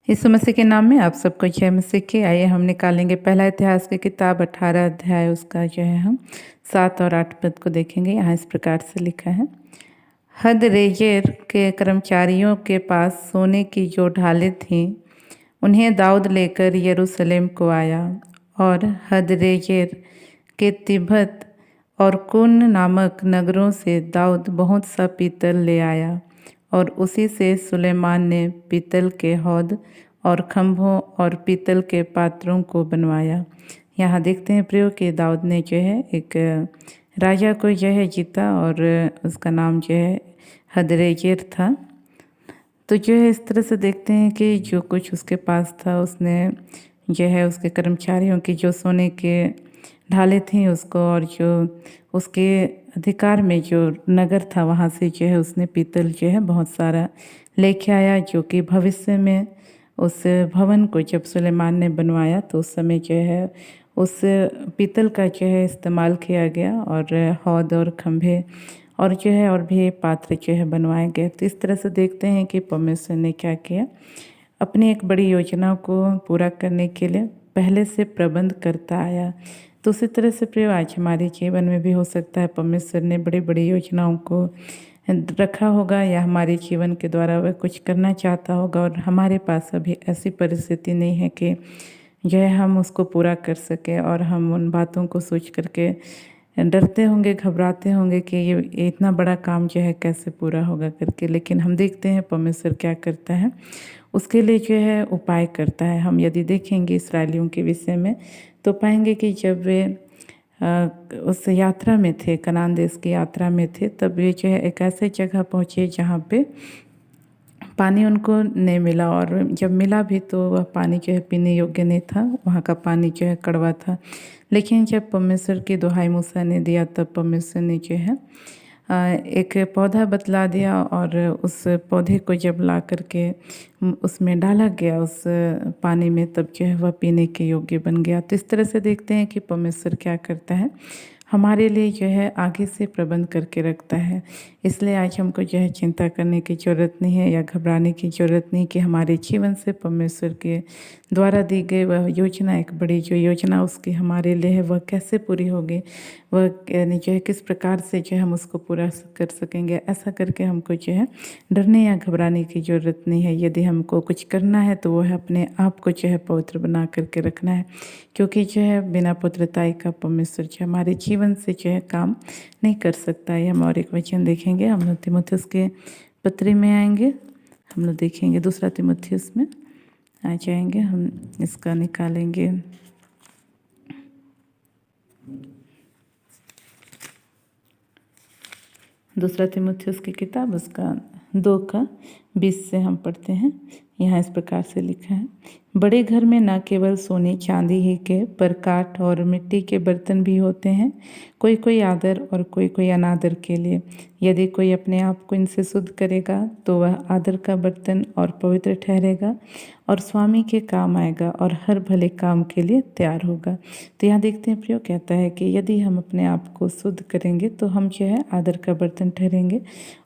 यीशु मसीह के नाम में आप सबको जय मसीह की। आइए हम निकालेंगे पहला इतिहास की किताब 18 अध्याय, उसका जो है हम 7 और 8 पद को देखेंगे। यहाँ इस प्रकार से लिखा है। हदरेजेर के कर्मचारियों के पास सोने की जो ढालें थीं उन्हें दाऊद लेकर यरूशलेम को आया, और हदरेजेर के तिब्बत और कुन नामक नगरों से दाऊद बहुत सा पीतल ले आया, और उसी से सुलेमान ने पीतल के हौद और खंभों और पीतल के पात्रों को बनवाया। यहाँ देखते हैं प्रियो कि दाऊद ने जो है एक राजा को जो है जीता, और उसका नाम जो है हदरेजेर था। तो जो है इस तरह से देखते हैं कि जो कुछ उसके पास था उसने जो है उसके कर्मचारियों की जो सोने के ढाले थी उसको, और जो उसके अधिकार में जो नगर था वहाँ से जो है उसने पीतल जो है बहुत सारा लेके आया, जो कि भविष्य में उस भवन को जब सुलेमान ने बनवाया तो उस समय जो है उस पीतल का जो है इस्तेमाल किया गया, और हौद और खंभे और जो है और भी पात्र जो है बनवाए गए। तो इस तरह से देखते हैं कि परमेश्वर ने क्या किया, अपनी एक बड़ी योजना को पूरा करने के लिए पहले से प्रबंध करता आया। तो उसी तरह से प्रिय आज हमारे जीवन में भी हो सकता है परमेश्वर ने बड़ी बड़ी योजनाओं को रखा होगा, या हमारे जीवन के द्वारा वह कुछ करना चाहता होगा, और हमारे पास अभी ऐसी परिस्थिति नहीं है कि जो है हम उसको पूरा कर सके, और हम उन बातों को सोच करके डरते होंगे, घबराते होंगे कि ये इतना बड़ा काम जो है कैसे पूरा होगा करके। लेकिन हम देखते हैं परमेश्वर क्या करता है, उसके लिए जो है उपाय करता है। हम यदि देखेंगे इस्राएलियों के विषय में तो पाएंगे कि जब वे उस यात्रा में थे, कनान देश की यात्रा में थे, तब वे जो है एक ऐसे जगह पहुँचे जहाँ पे पानी उनको नहीं मिला, और जब मिला भी तो वह पानी जो है पीने योग्य नहीं था, वहाँ का पानी जो है कड़वा था। लेकिन जब परमेश्वर की दुहाई मूसा ने दिया तब परमेश्वर ने जो है एक पौधा बतला दिया, और उस पौधे को जब ला करके उसमें डाला गया उस पानी में, तब जो है वह पीने के योग्य बन गया। तो इस तरह से देखते हैं कि परमेश्वर क्या करता है, हमारे लिए जो है आगे से प्रबंध करके रखता है। इसलिए आज हमको जो है चिंता करने की ज़रूरत नहीं है, या घबराने की ज़रूरत नहीं कि हमारे जीवन से परमेश्वर के द्वारा दी गई वह योजना, एक बड़ी जो योजना उसकी हमारे लिए है, वह कैसे पूरी होगी, वह जो है किस प्रकार से जो है हम उसको पूरा कर सकेंगे। ऐसा करके हमको जो है डरने या घबराने की ज़रूरत नहीं है। यदि हमको कुछ करना है तो वो है अपने आप को जो है पवित्र बना करके रखना है, क्योंकि जो है बिना पवित्रताई का परमेश्वर जो हमारे जीवन से जो है काम नहीं कर सकता है। हम और एक वचन देखेंगे, हम लोग तीमुथियुस के पत्री में आएंगे, हम लोग देखेंगे 2 तीमुथियुस में आ जाएंगे, हम इसका निकालेंगे 2 तीमुथियुस की किताब उसका 2:20 से हम पढ़ते हैं। यहाँ इस प्रकार से लिखा है। बड़े घर में न केवल सोने चांदी ही के पर काठ और मिट्टी के बर्तन भी होते हैं, कोई कोई आदर और कोई कोई अनादर के लिए। यदि कोई अपने आप को इनसे शुद्ध करेगा तो वह आदर का बर्तन और पवित्र ठहरेगा और स्वामी के काम आएगा और हर भले काम के लिए तैयार होगा। तो यहाँ देखते हैं प्रियो कहता है कि यदि हम अपने आप को शुद्ध करेंगे तो हम जो है आदर का बर्तन ठहरेंगे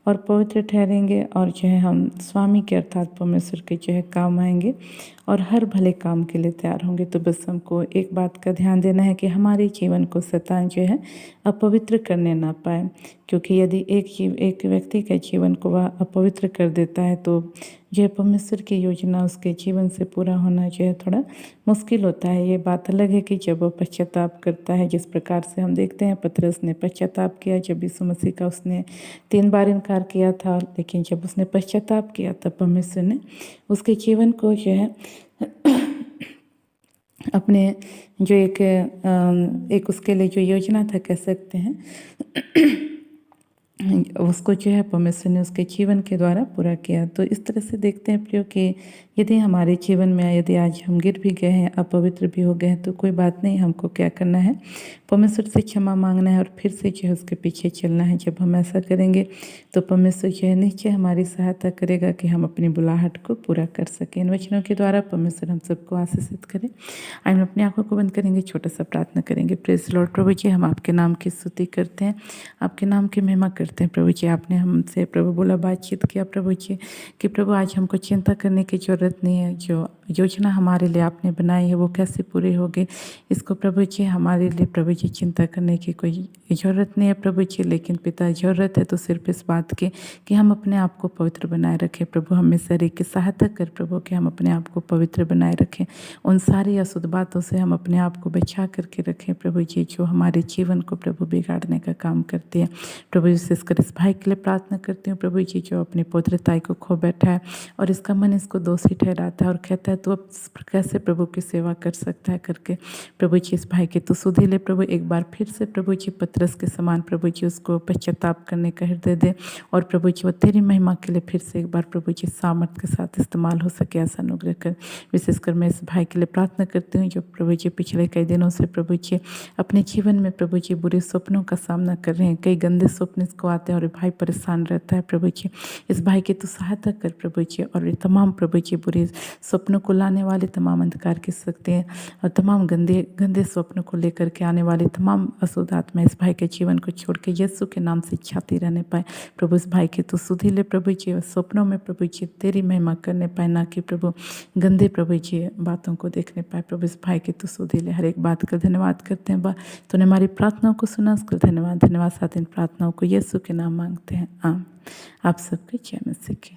और पवित्र ठहरेंगे, और जो है हम स्वामी के अर्थात परमेश्वर के जो है काम आएंगे और हर भले काम के लिए तैयार होंगे। तो बस हमको एक बात का ध्यान देना है कि हमारे जीवन को शैतान जो है अपवित्र करने ना पाए, क्योंकि यदि एक व्यक्ति के जीवन को वह अपवित्र कर देता है तो जो है परमेश्वर की योजना उसके जीवन से पूरा होना जो है थोड़ा मुश्किल होता है। ये बात अलग है कि जब वह पश्चाताप करता है, जिस प्रकार से हम देखते हैं पतरस ने पश्चाताप किया जब यीशु मसीह का उसने 3 बार इनकार किया था, लेकिन जब उसने पश्चाताप किया तब परमेश्वर ने उसके जीवन को जो है अपने जो एक उसके लिए जो योजना था कह सकते हैं उसको जो है परमेश्वर ने उसके जीवन के द्वारा पूरा किया। तो इस तरह से देखते हैं प्रियो कि यदि हमारे जीवन में यदि आज हम गिर भी गए हैं, अपवित्र भी हो गए हैं, तो कोई बात नहीं, हमको क्या करना है, परमेश्वर से क्षमा मांगना है और फिर से जो है उसके पीछे चलना है। जब हम ऐसा करेंगे तो परमेश्वर जो है निश्चय हमारी सहायता करेगा कि हम अपनी बुलाहट को पूरा कर सकें। इन वचनों के द्वारा परमेश्वर हम सबको आशीषित करें। हम अपनी आंखों को बंद करेंगे, छोटा सा प्रार्थना करेंगे। Praise Lord. प्रभु जी, हम आपके नाम की स्तुति करते हैं, आपके नाम की महिमा करते करते हैं प्रभु जी। आपने हमसे प्रभु बोला, बातचीत किया प्रभु जी कि प्रभु आज हमको चिंता करने की ज़रूरत नहीं है। जो योजना हमारे लिए आपने बनाई है वो कैसे पूरी होगी, इसको प्रभु जी हमारे लिए प्रभु जी चिंता करने की कोई ज़रूरत नहीं है प्रभु जी। लेकिन पिता ज़रूरत है तो सिर्फ इस बात की कि हम अपने आप को पवित्र बनाए रखें प्रभु। हमें शरीर की सहायता कर प्रभु कि हम अपने आप को पवित्र बनाए रखें, उन सारी अशुद्ध बातों से हम अपने आप को बचा करके रखें प्रभु जी, जो हमारे जीवन को प्रभु बिगाड़ने का काम करती है प्रभु। विशेषकर इस भाई के लिए प्रार्थना करती हूँ प्रभु जी, जो अपनी पवित्रता को खो बैठा है और इसका मन इसको दोषी ठहराता है और कहता है तो अब कैसे प्रभु की सेवा कर सकता है करके प्रभु जी। इस भाई के तो सुधि ले प्रभु, एक बार फिर से प्रभु जी पतरस के समान प्रभु जी उसको पश्चाताप करने का हृदय दे और प्रभु जी वो तेरी महिमा के लिए फिर से एक बार प्रभु जी सामर्थ के साथ इस्तेमाल हो सके, ऐसा अनुग्रह कर। विशेषकर मैं इस भाई के लिए प्रार्थना करती हूँ जो प्रभु जी पिछले कई दिनों से प्रभु जी अपने जीवन में प्रभु जी बुरे सपनों का सामना कर रहे हैं। कई गंदे स्वप्न इसको आते हैं और भाई परेशान रहता है प्रभु जी। इस भाई की तो सहायता कर प्रभु जी, और ये तमाम प्रभु जी बुरे स्वप्नों को लाने वाले तमाम अंधकार की सकते हैं और तमाम गंदे स्वप्नों को लेकर के आने वाले तमाम अशुद्ध आत्मा इस भाई के जीवन को छोड़ के यीशु के नाम से छाती रहने पाए प्रभु। इस भाई की तो सुधि ले प्रभु जी, स्वप्नों में प्रभु जी तेरी महिमा करने पाए, ना कि प्रभु गंदे प्रभु जी बातों को देखने पाए प्रभु। इस भाई की तो सुधि ले, हर एक बात का धन्यवाद करते हैं बा, तूने हमारी प्रार्थनाओं को सुना, उसको धन्यवाद। साथ इन प्रार्थनाओं को यीशु के नाम मांगते हैं, आमीन। आप सबके जय मसीह की।